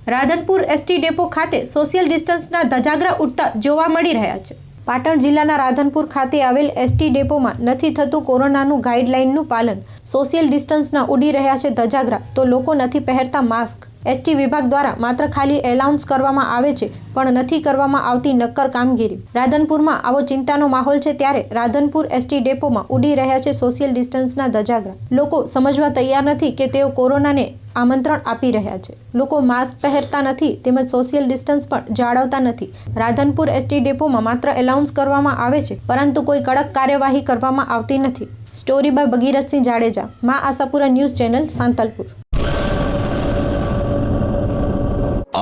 Radhanpur ST depot ખાતે social ડિસ્ટન્સના ધજાગરા ઉડતા જોવા મળી રહ્યા છે। પાટણ જિલ્લાના રાધનપુર ખાતે આવેલ એસટી ડેપોમાં નથી થતું કોરોનાનું ગાઈડલાઇનનું પાલન। સોશિયલ ડિસ્ટન્સના ઉડી રહ્યા છે ધજાગરા તો લોકો નથી પહેરતા માસ્ક। એસટી વિભાગ દ્વારા માત્ર ખાલી એલાઉન્સ કરવામાં આવે છે પણ નથી કરવામાં આવતી નક્કર કામગીરી। રાધનપુરમાં આવો ચિંતાનો માહોલ છે ત્યારે રાધનપુર એસટી ડેપોમાં ઉડી રહ્યા છે સોશિયલ ડિસ્ટન્સના ધજાગરા। લોકો સમજવા તૈયાર નથી કે તેઓ કોરોનાને આમંત્રણ આપી રહ્યા છે। લોકો માસ્ક પહેરતા નથી તેમજ સોશિયલ ડિસ્ટન્સ પણ જાળવતા નથી। રાધનપુર એસટી ડેપોમાં માત્ર એલાઉન્સ કરવામાં આવે છે પરંતુ કોઈ કડક કાર્યવાહી કરવામાં આવતી નથી। સ્ટોરી બાય ભગીરથસિંહ જાડેજા, માં આશાપુરા ન્યૂઝ ચેનલ, સાંતલપુર।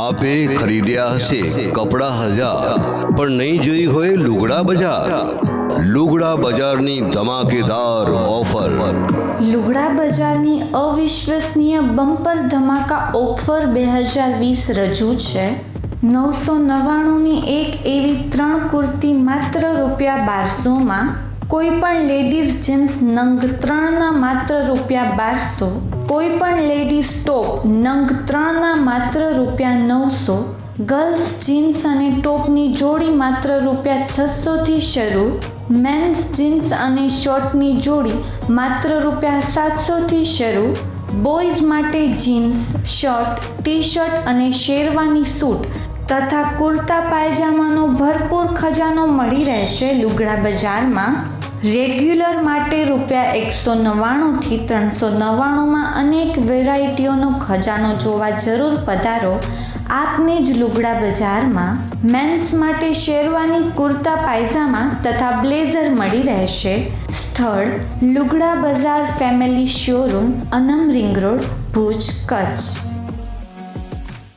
आपे खरीद्या हसे कपड़ा 1000 पण नहीं जोई होय लुगड़ा बजार। लुगड़ा बजारनी धमाकेदार ऑफर। લુગડા બજારની અવિશ્વસનીય બમ્પર ધમાકા ઓફર 2020 રજૂ છે। 999ની એક એવી 3 કુર્તી માત્ર ₹1200માં, કોઈ પણ લેડીઝ જીન્સ નંગ 3ના માત્ર ₹1200, કોઈ પણ લેડીઝ ટોપ નંગ 3ના માત્ર ₹900, ગર્લ્સ જીન્સ અને ટોપની જોડી માત્ર ₹600થી શરૂ, મેન્સ જીન્સ અને શર્ટની જોડી માત્ર ₹700થી શરૂ, બોયઝ માટે જીન્સ, શર્ટ, ટી શર્ટ અને શેરવાની સૂટ તથા કુર્તા પાયજામાનો ભરપૂર ખજાનો મળી રહેશે લુગડા બજારમાં। રેગ્યુલર માટે ₹199થી 399માં અનેક વેરાયટીઓનો ખજાનો જોવા જરૂર પધારો આપની જ લુગડા બજારમાં। મેન્સ માટે શેરવાની, કુર્તા પાયજામા તથા બ્લેઝર મળી રહેશે। સ્થળ: લુગડા બજાર ફેમિલી શોરૂમ, અનમ રિંગ રોડ, ભુજ, કચ્છ।